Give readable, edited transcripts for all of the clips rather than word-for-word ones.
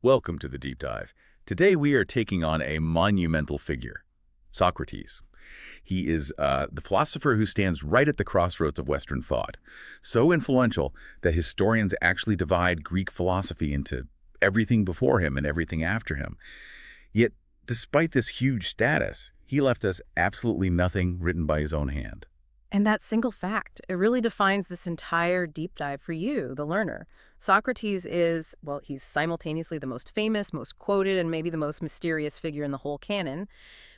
Welcome to the Deep Dive. Today we are taking on a monumental figure, Socrates. He is the philosopher who stands right at the crossroads of Western thought, so influential that historians actually divide Greek philosophy into everything before him and everything after him. Yet, despite this huge status, he left us absolutely nothing written by his own hand. And that single fact, it really defines this entire deep dive for you, the learner. Socrates is, well, he's simultaneously the most famous, most quoted, and maybe the most mysterious figure in the whole canon.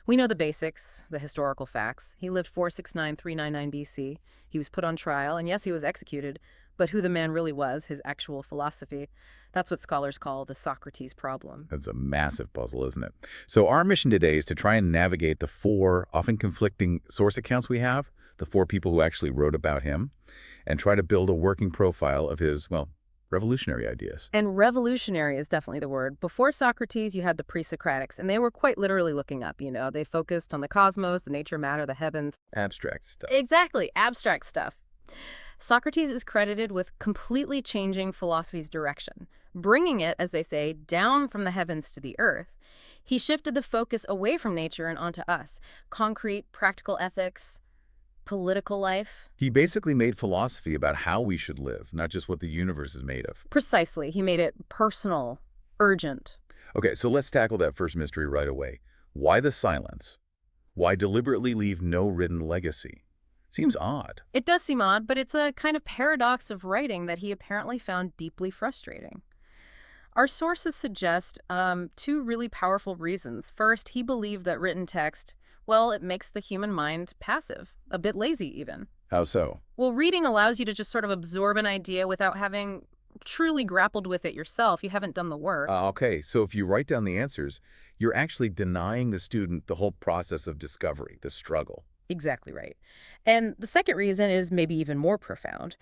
We know the basics, the historical facts. He lived 469–399 BC. He was put on trial, and yes, he was executed. But who the man really was, his actual philosophy, that's what scholars call the Socratic Problem. That's a massive puzzle, isn't it? So our mission today is to try and navigate the four often conflicting source accounts we have, the four people who actually wrote about him, and try to build a working profile of his, well, revolutionary ideas. And revolutionary is definitely the word. Before Socrates, you had the pre-Socratics, and they were quite literally looking up, They focused on the cosmos, the nature, matter, the heavens. Abstract stuff. Exactly, abstract stuff. Socrates is credited with completely changing philosophy's direction, bringing it, as they say, down from the heavens to the earth. He shifted the focus away from nature and onto us, concrete, practical ethics, political life. He basically made philosophy about how we should live, not just what the universe is made of. Precisely. He made it personal, urgent. Okay, so let's tackle that first mystery right away. Why the silence? Why deliberately leave no written legacy? Seems odd. It does seem odd, but it's a kind of paradox of writing that he apparently found deeply frustrating. Our sources suggest two really powerful reasons. First, he believed that written text, well, it makes the human mind passive, a bit lazy even. How so? Well, reading allows you to just sort of absorb an idea without having truly grappled with it yourself. You haven't done the work. Okay, so if you write down the answers, you're actually denying the student the whole process of discovery, the struggle. Exactly right. And the second reason is maybe even more profound.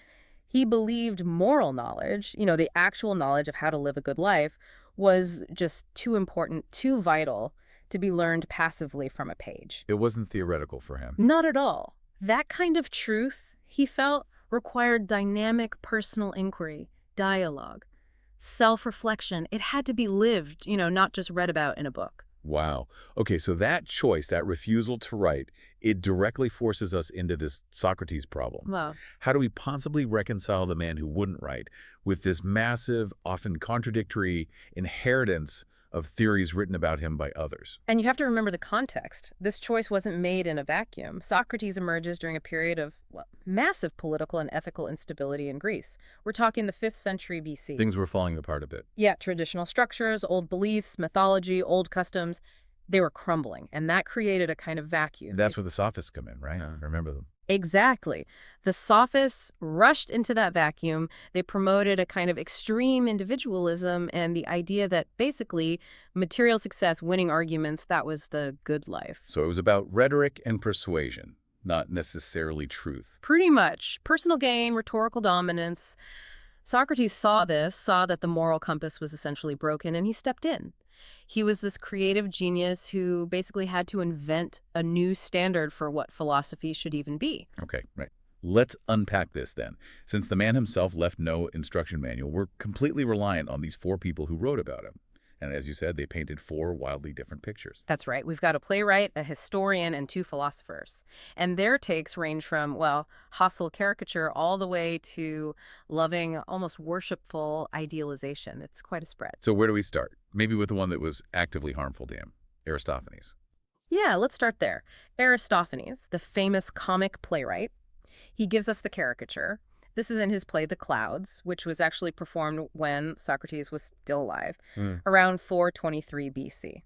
He believed moral knowledge, the actual knowledge of how to live a good life, was just too important, too vital to be learned passively from a page. It wasn't theoretical for him. Not at all. That kind of truth, he felt, required dynamic personal inquiry, dialogue, self-reflection. It had to be lived, not just read about in a book. Wow. Okay, so that choice, that refusal to write, it directly forces us into this Socrates problem. Wow. How do we possibly reconcile the man who wouldn't write with this massive, often contradictory inheritance of theories written about him by others? And you have to remember the context. This choice wasn't made in a vacuum. Socrates emerges during a period of, massive political and ethical instability in Greece. We're talking the 5th century BC. Things were falling apart a bit. Yeah, traditional structures, old beliefs, mythology, old customs, they were crumbling, and that created a kind of vacuum. That's where the sophists come in, right? Remember them. Exactly. The sophists rushed into that vacuum. They promoted a kind of extreme individualism and the idea that basically material success, winning arguments, that was the good life. So it was about rhetoric and persuasion, not necessarily truth. Pretty much. Personal gain, rhetorical dominance. Socrates saw that the moral compass was essentially broken, and he stepped in. He was this creative genius who basically had to invent a new standard for what philosophy should even be. Okay, right. Let's unpack this then. Since the man himself left no instruction manual, we're completely reliant on these four people who wrote about him. And as you said, they painted four wildly different pictures. That's right. We've got a playwright, a historian, and two philosophers. And their takes range from, hostile caricature all the way to loving, almost worshipful idealization. It's quite a spread. So where do we start? Maybe with the one that was actively harmful to him, Aristophanes. Yeah, let's start there. Aristophanes, the famous comic playwright, he gives us the caricature. This is in his play The Clouds, which was actually performed when Socrates was still alive, around 423 BC.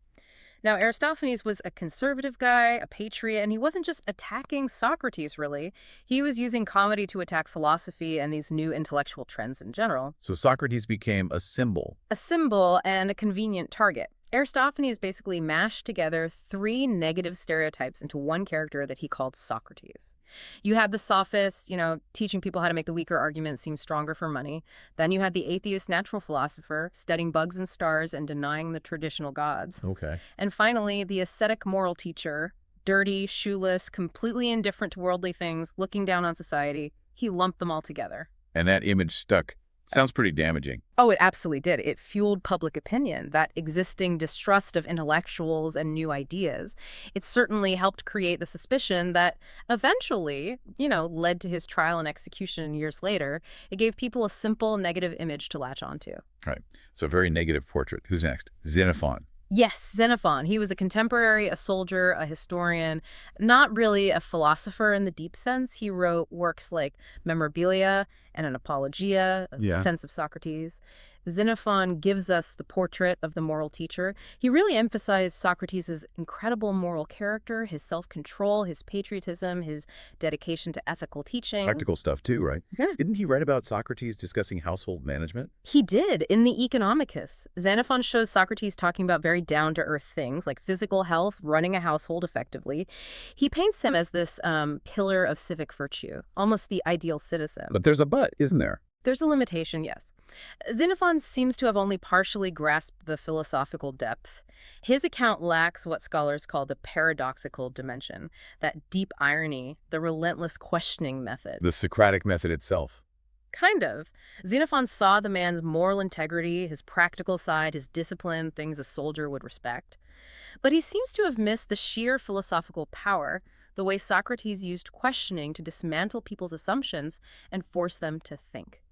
Now, Aristophanes was a conservative guy, a patriot, and he wasn't just attacking Socrates, really. He was using comedy to attack philosophy and these new intellectual trends in general. So Socrates became a symbol. A symbol and a convenient target. Aristophanes basically mashed together three negative stereotypes into one character that he called Socrates. You had the sophist, teaching people how to make the weaker argument seem stronger for money. Then you had the atheist natural philosopher, studying bugs and stars and denying the traditional gods. Okay. And finally, the ascetic moral teacher, dirty, shoeless, completely indifferent to worldly things, looking down on society. He lumped them all together. And that image stuck. Sounds pretty damaging. Oh, it absolutely did. It fueled public opinion, that existing distrust of intellectuals and new ideas. It certainly helped create the suspicion that eventually, led to his trial and execution years later. It gave people a simple negative image to latch onto. Right. So a very negative portrait. Who's next? Xenophon. Yes, Xenophon. He was a contemporary, a soldier, a historian, not really a philosopher in the deep sense. He wrote works like Memorabilia and an Apologia, a defense of Socrates. Xenophon gives us the portrait of the moral teacher. He really emphasized Socrates' incredible moral character, his self-control, his patriotism, his dedication to ethical teaching. Practical stuff too, right? Yeah. Didn't he write about Socrates discussing household management? He did, in the Economicus. Xenophon shows Socrates talking about very down-to-earth things like physical health, running a household effectively. He paints him as this pillar of civic virtue, almost the ideal citizen. But there's a but, isn't there? There's a limitation, yes. Xenophon seems to have only partially grasped the philosophical depth. His account lacks what scholars call the paradoxical dimension, that deep irony, the relentless questioning method. The Socratic method itself. Kind of. Xenophon saw the man's moral integrity, his practical side, his discipline, things a soldier would respect. But he seems to have missed the sheer philosophical power, the way Socrates used questioning to dismantle people's assumptions and force them to think.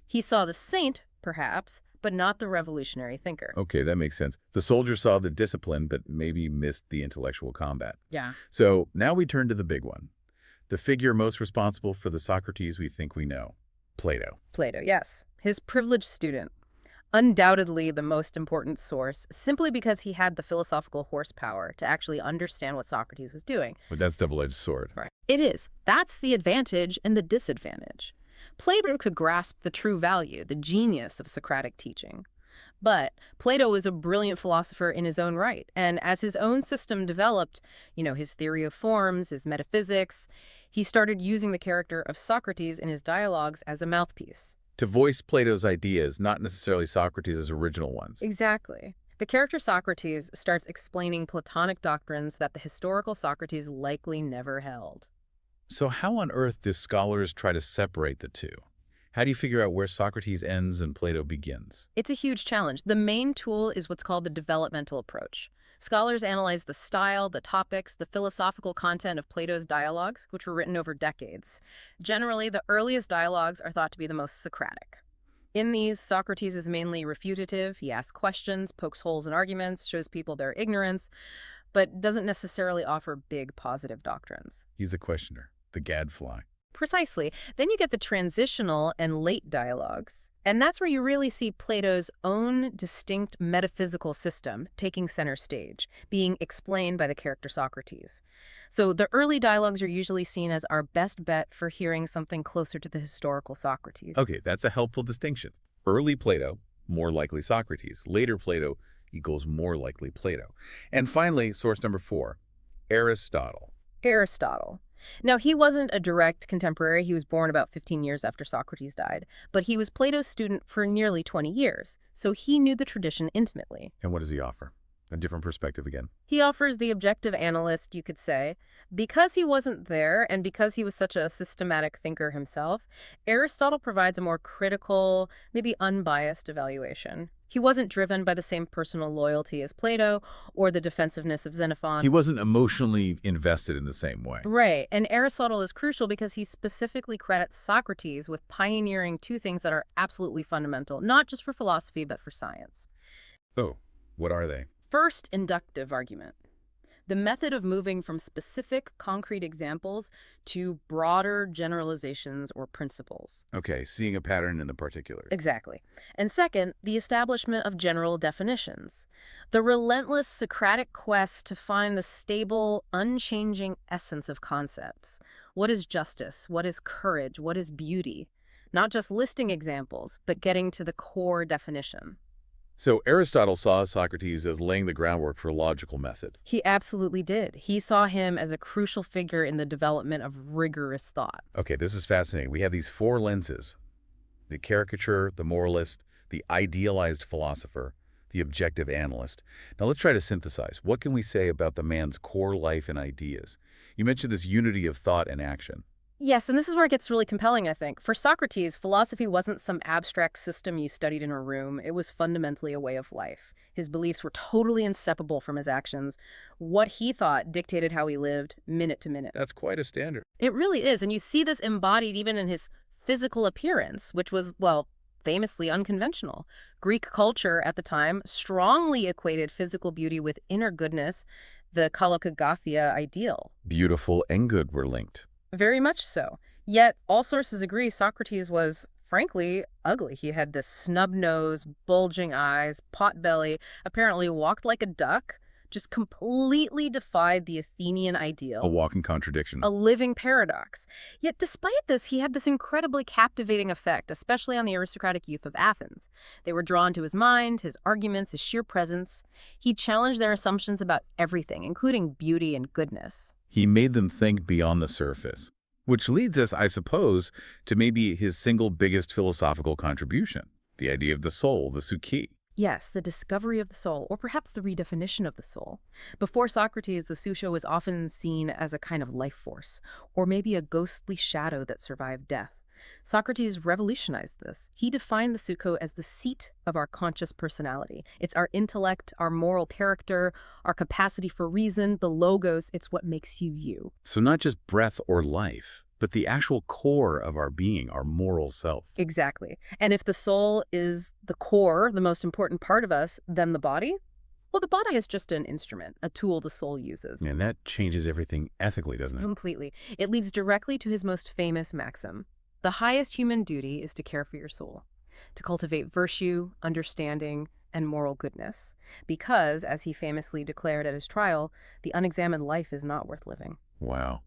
He saw the saint, perhaps, but not the revolutionary thinker. Okay, that makes sense. The soldier saw the discipline, but maybe missed the intellectual combat. Yeah. So now we turn to the big one. The figure most responsible for the Socrates we think we know. Plato. Plato, yes. His privileged student. Undoubtedly the most important source, simply because he had the philosophical horsepower to actually understand what Socrates was doing. But that's double-edged sword. Right. It is. That's the advantage and the disadvantage. Plato could grasp the true value, the genius of Socratic teaching. But Plato was a brilliant philosopher in his own right, and as his own system developed, his theory of forms, his metaphysics, he started using the character of Socrates in his dialogues as a mouthpiece. To voice Plato's ideas, not necessarily Socrates' original ones. Exactly. The character Socrates starts explaining Platonic doctrines that the historical Socrates likely never held. So how on earth do scholars try to separate the two? How do you figure out where Socrates ends and Plato begins? It's a huge challenge. The main tool is what's called the developmental approach. Scholars analyze the style, the topics, the philosophical content of Plato's dialogues, which were written over decades. Generally, the earliest dialogues are thought to be the most Socratic. In these, Socrates is mainly refutative. He asks questions, pokes holes in arguments, shows people their ignorance, but doesn't necessarily offer big positive doctrines. He's the questioner, the gadfly. Precisely. Then you get the transitional and late dialogues. And that's where you really see Plato's own distinct metaphysical system taking center stage, being explained by the character Socrates. So the early dialogues are usually seen as our best bet for hearing something closer to the historical Socrates. Okay, that's a helpful distinction. Early Plato, more likely Socrates. Later Plato equals more likely Plato. And finally, source number 4, Aristotle. Aristotle. Now, he wasn't a direct contemporary. He was born about 15 years after Socrates died, but he was Plato's student for nearly 20 years, so he knew the tradition intimately. And what does he offer? A different perspective again. He offers the objective analyst, you could say. Because he wasn't there, and because he was such a systematic thinker himself, Aristotle provides a more critical, maybe unbiased evaluation. He wasn't driven by the same personal loyalty as Plato or the defensiveness of Xenophon. He wasn't emotionally invested in the same way. Right, and Aristotle is crucial because he specifically credits Socrates with pioneering two things that are absolutely fundamental, not just for philosophy, but for science. Oh, what are they? First, inductive argument. The method of moving from specific, concrete examples to broader generalizations or principles. Okay, seeing a pattern in the particular. Exactly. And second, the establishment of general definitions. The relentless Socratic quest to find the stable, unchanging essence of concepts. What is justice? What is courage? What is beauty? Not just listing examples, but getting to the core definition. So Aristotle saw Socrates as laying the groundwork for a logical method. He absolutely did. He saw him as a crucial figure in the development of rigorous thought. Okay, this is fascinating. We have these 4 lenses: the caricature, the moralist, the idealized philosopher, the objective analyst. Now let's try to synthesize. What can we say about the man's core life and ideas? You mentioned this unity of thought and action. Yes, and this is where it gets really compelling, I think. For Socrates, philosophy wasn't some abstract system you studied in a room. It was fundamentally a way of life. His beliefs were totally inseparable from his actions. What he thought dictated how he lived, minute to minute. That's quite a standard. It really is, and you see this embodied even in his physical appearance, which was, well, famously unconventional. Greek culture at the time strongly equated physical beauty with inner goodness, the kalokagathia ideal. Beautiful and good were linked. Very much so. Yet, all sources agree Socrates was, frankly, ugly. He had this snub nose, bulging eyes, pot belly, apparently walked like a duck, just completely defied the Athenian A ideal. walking contradiction. A living paradox. Yet despite this, he had this incredibly captivating effect, especially on the aristocratic youth of Athens. They were drawn to his mind, his arguments, his sheer presence. He challenged their assumptions about everything, including beauty and goodness. He made them think beyond the surface, which leads us, I suppose, to maybe his single biggest philosophical contribution, the idea of the soul, the psyche. Yes, the discovery of the soul, or perhaps the redefinition of the soul. Before Socrates, the psyche was often seen as a kind of life force, or maybe a ghostly shadow that survived death. Socrates revolutionized this. He defined the psyche as the seat of our conscious personality. It's our intellect, our moral character, our capacity for reason, the logos. It's what makes you you. So not just breath or life, but the actual core of our being, our moral self. Exactly. And if the soul is the core, the most important part of us, then the body? Well, the body is just an instrument, a tool the soul uses. And that changes everything ethically, doesn't it? Completely. It leads directly to his most famous maxim. The highest human duty is to care for your soul, to cultivate virtue, understanding, and moral goodness. Because, as he famously declared at his trial, the unexamined life is not worth living. Wow.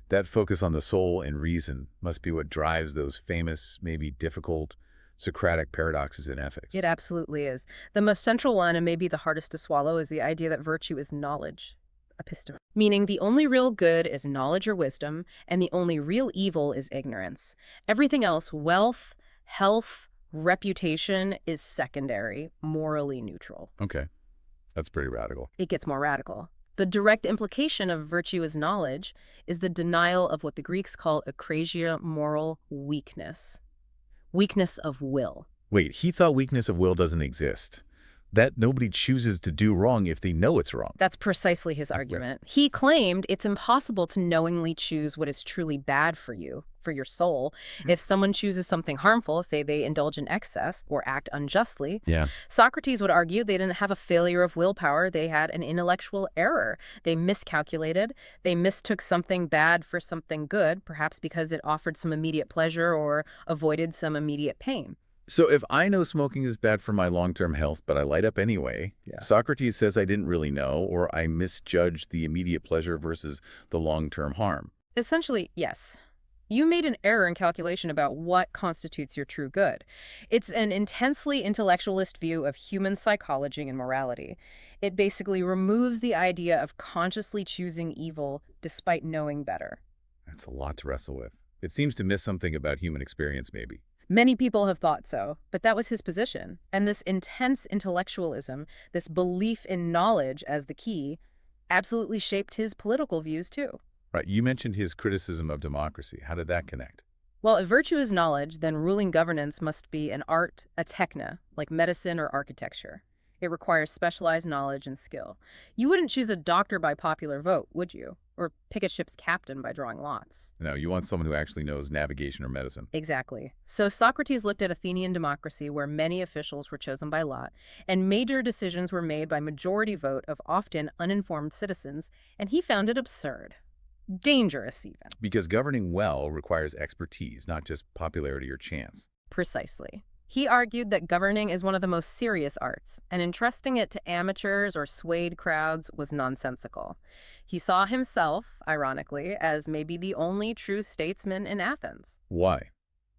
That focus on the soul and reason must be what drives those famous, maybe difficult, Socratic paradoxes in ethics. It absolutely is. The most central one, and maybe the hardest to swallow, is the idea that virtue is knowledge. Episteme. Meaning the only real good is knowledge or wisdom, and the only real evil is ignorance. Everything else, wealth, health, reputation, is secondary, morally neutral. Okay. That's pretty radical. It gets more radical. The direct implication of virtue as knowledge is the denial of what the Greeks call akrasia, moral weakness. Weakness of will. Wait, he thought weakness of will doesn't exist. That nobody chooses to do wrong if they know it's wrong. That's precisely his argument. He claimed it's impossible to knowingly choose what is truly bad for you, for your soul. If someone chooses something harmful, say they indulge in excess or act unjustly, Yeah. Socrates would argue they didn't have a failure of willpower, they had an intellectual error. They miscalculated, they mistook something bad for something good, perhaps because it offered some immediate pleasure or avoided some immediate pain. So if I know smoking is bad for my long-term health, but I light up anyway, Socrates says I didn't really know, or I misjudged the immediate pleasure versus the long-term harm. Essentially, yes. You made an error in calculation about what constitutes your true good. It's an intensely intellectualist view of human psychology and morality. It basically removes the idea of consciously choosing evil despite knowing better. That's a lot to wrestle with. It seems to miss something about human experience, maybe. Many people have thought so, but that was his position. And this intense intellectualism, this belief in knowledge as the key, absolutely shaped his political views too. Right, you mentioned his criticism of democracy. How did that connect? Well, if virtue is knowledge, then ruling governance must be an art, a techna, like medicine or architecture. It requires specialized knowledge and skill. You wouldn't choose a doctor by popular vote, would you? Or pick a ship's captain by drawing lots. No, you want someone who actually knows navigation or medicine. Exactly. So Socrates looked at Athenian democracy where many officials were chosen by lot, and major decisions were made by majority vote of often uninformed citizens, and he found it absurd. Dangerous, even. Because governing well requires expertise, not just popularity or chance. Precisely. He argued that governing is one of the most serious arts, and entrusting it to amateurs or swayed crowds was nonsensical. He saw himself, ironically, as maybe the only true statesman in Athens. Why?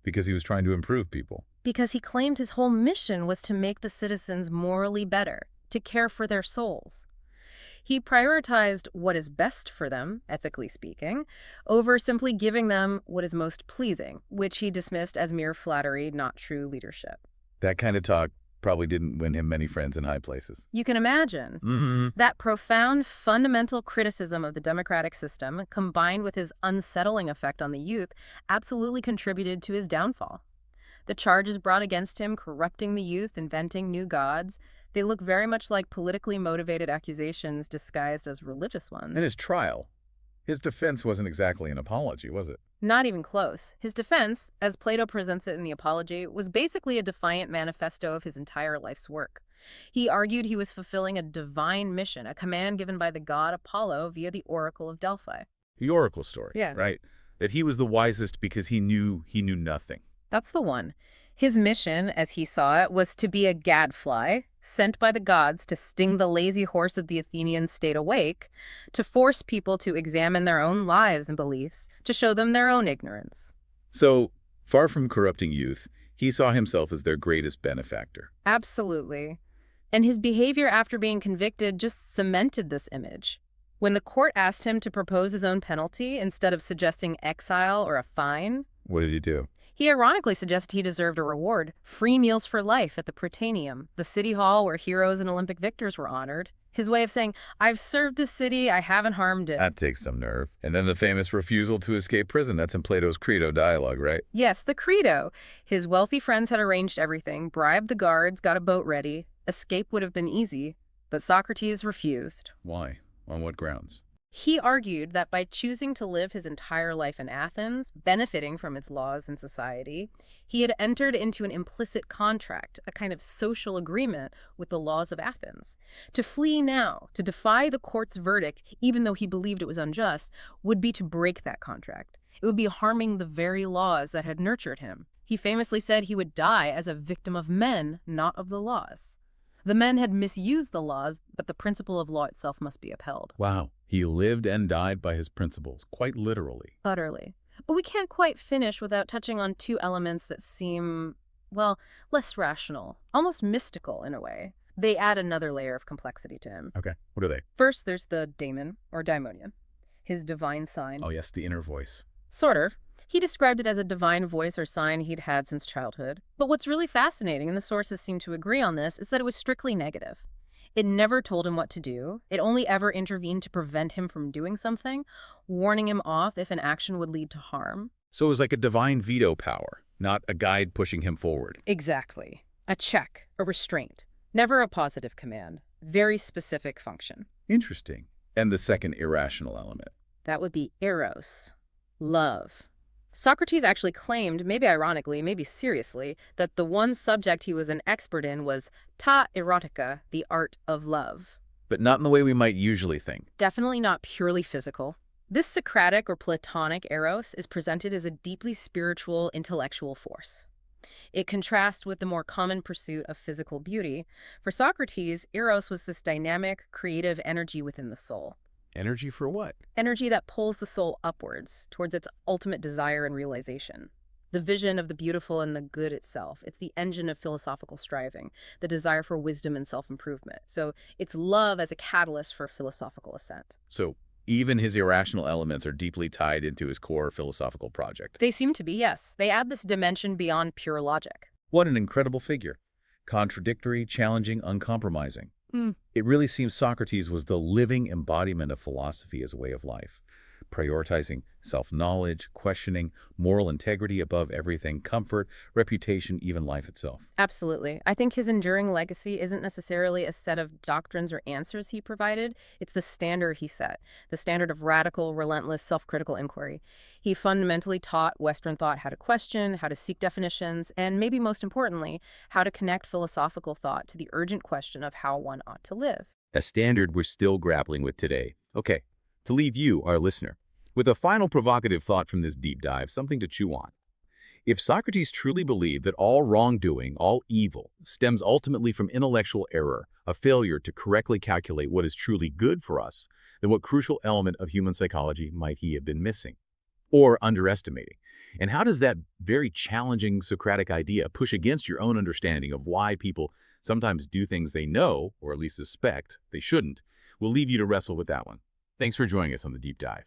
Because he was trying to improve people. Because he claimed his whole mission was to make the citizens morally better, to care for their souls. He prioritized what is best for them, ethically speaking, over simply giving them what is most pleasing, which he dismissed as mere flattery, not true leadership. That kind of talk Probably didn't win him many friends in high places. You can imagine. That profound fundamental criticism of the democratic system, combined with his unsettling effect on the youth, absolutely contributed to his downfall. The charges brought against him, corrupting the youth, inventing new gods, they look very much like politically motivated accusations disguised as religious ones. And his trial. His defense wasn't exactly an apology, was it? Not even close. His defense, as Plato presents it in the Apology, was basically a defiant manifesto of his entire life's work. He argued he was fulfilling a divine mission, a command given by the god Apollo via the Oracle of Delphi. The oracle story, Yeah. right? That he was the wisest because he knew nothing. That's the one. His mission, as he saw it, was to be a gadfly, sent by the gods to sting the lazy horse of the Athenian state awake, to force people to examine their own lives and beliefs, to show them their own ignorance. So, far from corrupting youth, he saw himself as their greatest benefactor. Absolutely. And his behavior after being convicted just cemented this image. When the court asked him to propose his own penalty instead of suggesting exile or a fine, What did he do? he ironically suggested he deserved a reward, free meals for life at the Prytaneum, the city hall where heroes and Olympic victors were honored. His way of saying, I've served this city, I haven't harmed it. That takes some nerve. And then the famous refusal to escape prison. That's in Plato's Credo dialogue, right? Yes, the Credo. His wealthy friends had arranged everything, bribed the guards, got a boat ready. Escape would have been easy, but Socrates refused. Why? On what grounds? He argued that by choosing to live his entire life in Athens, benefiting from its laws and society, he had entered into an implicit contract, a kind of social agreement with the laws of Athens. To flee now, to defy the court's verdict, even though he believed it was unjust, would be to break that contract. It would be harming the very laws that had nurtured him. He famously said he would die as a victim of men, not of the laws. The men had misused the laws, but the principle of law itself must be upheld. Wow. He lived and died by his principles, quite literally. Utterly. But we can't quite finish without touching on two elements that seem, well, less rational, almost mystical in a way. They add another layer of complexity to him. Okay. What are they? First, there's the daemon, or daimonion, his divine sign. Oh, yes, the inner voice. Sort of. He described it as a divine voice or sign he'd had since childhood. But what's really fascinating, and the sources seem to agree on this, is that it was strictly negative. It never told him what to do. It only ever intervened to prevent him from doing something, warning him off if an action would lead to harm. So it was like a divine veto power, not a guide pushing him forward. Exactly. A check, a restraint. Never a positive command. Very specific function. Interesting. And the second irrational element. That would be eros, love. Socrates actually claimed, maybe ironically, maybe seriously, that the one subject he was an expert in was ta erotica, the art of love. But not in the way we might usually think. Definitely not purely physical. This Socratic or Platonic eros is presented as a deeply spiritual, intellectual force. It contrasts with the more common pursuit of physical beauty. For Socrates, eros was this dynamic, creative energy within the soul. Energy for what? Energy that pulls the soul upwards, towards its ultimate desire and realization. The vision of the beautiful and the good itself. It's the engine of philosophical striving, the desire for wisdom and self-improvement. So it's love as a catalyst for philosophical ascent. So even his irrational elements are deeply tied into his core philosophical project. They seem to be, yes. They add this dimension beyond pure logic. What an incredible figure. Contradictory, challenging, uncompromising. It really seems Socrates was the living embodiment of philosophy as a way of life, prioritizing self-knowledge, questioning, moral integrity above everything, comfort, reputation, even life itself. Absolutely. I think his enduring legacy isn't necessarily a set of doctrines or answers he provided. It's the standard he set, the standard of radical, relentless, self-critical inquiry. He fundamentally taught Western thought how to question, how to seek definitions, and maybe most importantly, how to connect philosophical thought to the urgent question of how one ought to live. A standard we're still grappling with today. Okay, to leave you, our listener, with a final provocative thought from this deep dive, something to chew on. If Socrates truly believed that all wrongdoing, all evil, stems ultimately from intellectual error, a failure to correctly calculate what is truly good for us, then what crucial element of human psychology might he have been missing or underestimating? And how does that very challenging Socratic idea push against your own understanding of why people sometimes do things they know, or at least suspect, they shouldn't? We'll leave you to wrestle with that one. Thanks for joining us on the Deep Dive.